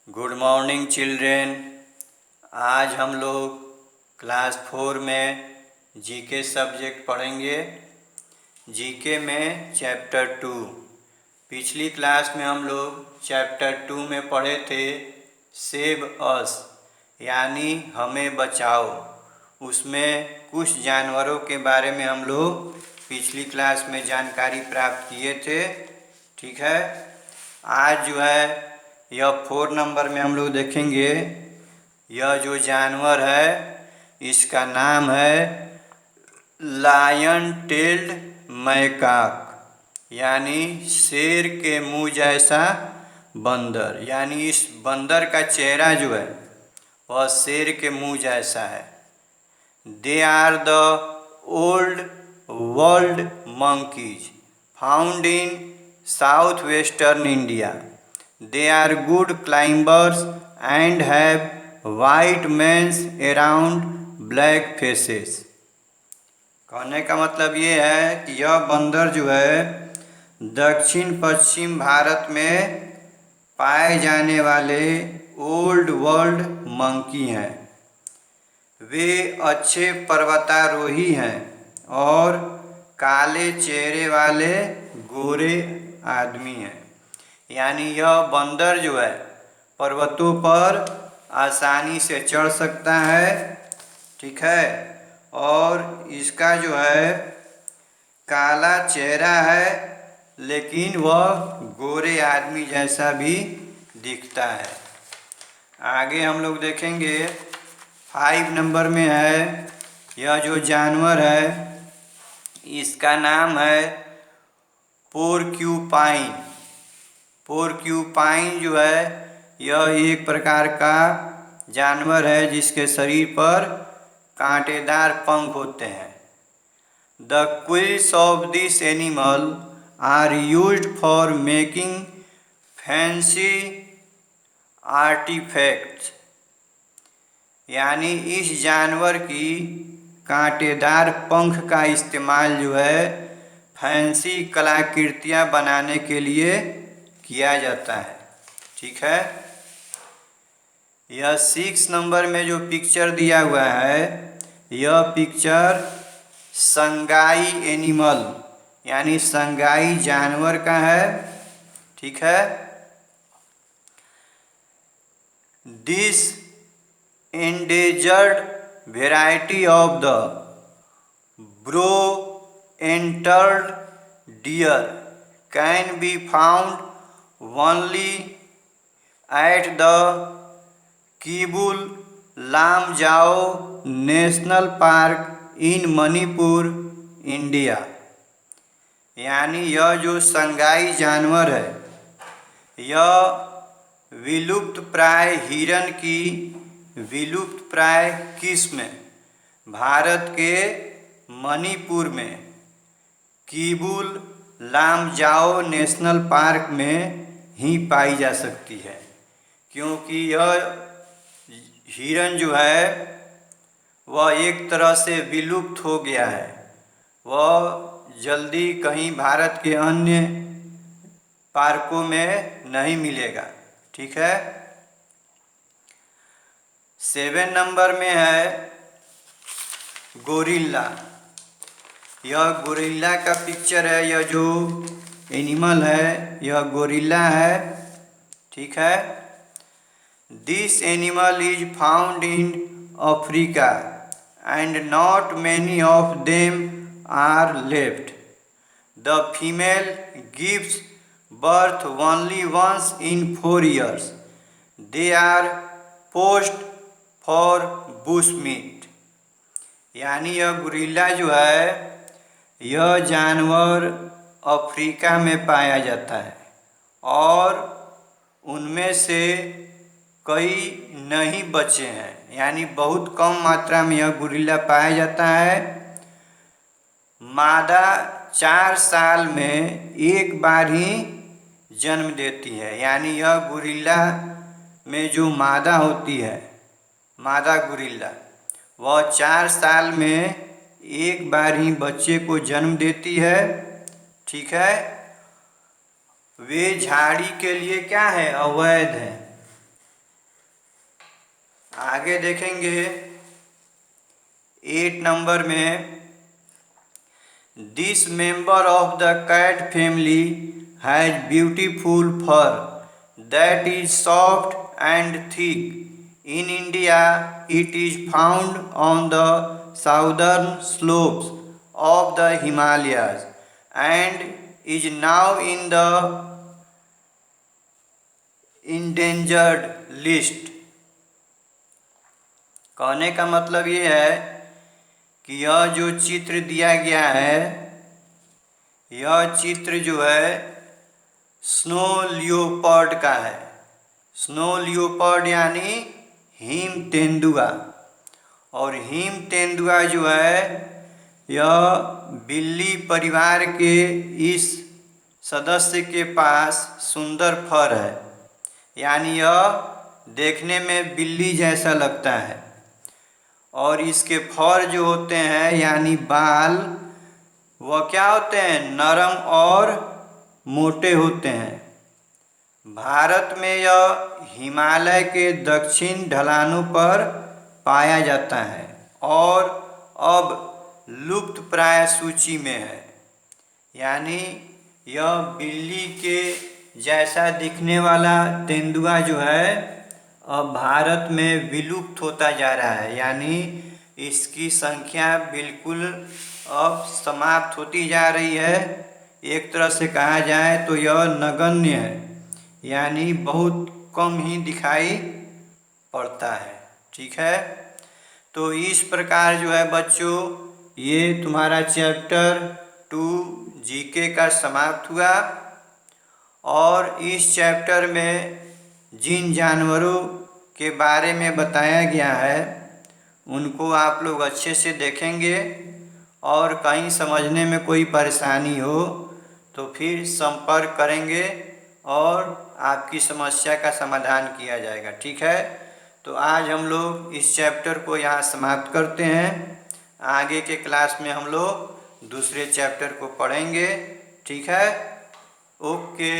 Good morning children. आज हम लोग क्लास 4 में जीके सब्जेक्ट पढ़ेंगे। जीके में चैप्टर 2। पिछली क्लास में हम लोग चैप्टर 2 में पढ़े थे सेव अस, यानी हमें बचाओ। उसमें कुछ जानवरों के बारे में हम लोग पिछली क्लास में जानकारी प्राप्त किए थे। ठीक है, आज जो है यह 4 नंबर में हम लोग देखेंगे। यह जो जानवर है इसका नाम है लायन टेल्ड मैकाक, यानी शेर के मुंह जैसा बंदर। यानी इस बंदर का चेहरा जो है वह शेर के मुंह जैसा है। They are the old world monkeys found in south western India. They are good climbers and have white mans around black faces। कहने का मतलब ये है कि यह बंदर जो है दक्षिण पश्चिम भारत में पाए जाने वाले ओल्ड वर्ल्ड मंकी हैं। वे अच्छे पर्वतारोही हैं और काले चेहरे वाले गोरे आदमी हैं। यानी यह बंदर जो है पर्वतों पर आसानी से चढ़ सकता है। ठीक है, और इसका जो है काला चेहरा है, लेकिन वह गोरे आदमी जैसा भी दिखता है। आगे हम लोग देखेंगे 5 नंबर में है यह जो जानवर है इसका नाम है पोर्क्यूपाइन। पोर्क्यूपाइन जो है यह एक प्रकार का जानवर है जिसके शरीर पर कांटेदार पंख होते हैं। The quills of this animal are used for making fancy artefacts. यानी इस जानवर की कांटेदार पंख का इस्तेमाल जो है फैंसी कलाकृतियाँ बनाने के लिए किया जाता है। ठीक है, यह 6 नंबर में जो पिक्चर दिया हुआ है यह पिक्चर संगाई एनिमल यानी संगाई जानवर का है। ठीक है, this endangered variety of the brow antlered deer can be found only at the Keibul Lamjao national park in Manipur India. यानी यह जो संगाई जानवर है यह विलुप्त प्राय हिरण की विलुप्त प्राय किस्म भारत के मणिपुर में किबुल लामजाओ नेशनल पार्क में ही पाई जा सकती है, क्योंकि यह हिरण जो है वह एक तरह से विलुप्त हो गया है। वह जल्दी कहीं भारत के अन्य पार्कों में नहीं मिलेगा। ठीक है, 7 नंबर में है गोरिल्ला। यह गोरिल्ला का पिक्चर है। यह जो एनिमल है यह गोरिल्ला है। ठीक है, this animal is found in Africa and not many of them are left. The female gives birth only once in 4 years। They are poached for bush meat. यानी यह गोरिल्ला जो है यह जानवर अफ्रीका में पाया जाता है और उनमें से कई नहीं बचे हैं। यानी बहुत कम मात्रा में यह गोरिल्ला पाया जाता है। मादा 4 साल में एक बार ही जन्म देती है। यानी यह गोरिल्ला में जो मादा होती है, मादा गोरिल्ला, वह 4 साल में एक बार ही बच्चे को जन्म देती है। ठीक है, वे झाड़ी के लिए क्या है, अवैध है। आगे देखेंगे 8 नंबर में, this member of the cat family has beautiful fur that is soft and thick. In India, it is found on the southern slopes of the Himalayas and is now in the endangered list। कहने का मतलब ये है कि यह जो चित्र दिया गया है, यह चित्र जो है स्नो लियोपर्ड का है। स्नो लियोपर्ड यानी हिम तेंदुआ। और हिम तेंदुआ जो है यह बिल्ली परिवार के इस सदस्य के पास सुंदर फर है, यानी यह देखने में बिल्ली जैसा लगता है। और इसके फर जो होते हैं यानी बाल, वह क्या होते हैं, नरम और मोटे होते हैं। भारत में यह हिमालय के दक्षिण ढलानों पर पाया जाता है और अब लुप्त प्राय सूची में है। यानी यह बिल्ली के जैसा दिखने वाला तेंदुआ जो है अब भारत में विलुप्त होता जा रहा है, यानी इसकी संख्या बिल्कुल अब समाप्त होती जा रही है। एक तरह से कहा जाए तो यह नगण्य है, यानी बहुत कम ही दिखाई पड़ता है। ठीक है, तो इस प्रकार जो है बच्चों, ये तुम्हारा चैप्टर 2 जीके का समाप्त हुआ। और इस चैप्टर में जिन जानवरों के बारे में बताया गया है उनको आप लोग अच्छे से देखेंगे, और कहीं समझने में कोई परेशानी हो तो फिर संपर्क करेंगे और आपकी समस्या का समाधान किया जाएगा। ठीक है, तो आज हम लोग इस चैप्टर को यहाँ समाप्त करते हैं। आगे के क्लास में हम लोग दूसरे चैप्टर को पढ़ेंगे। ठीक है, ओके।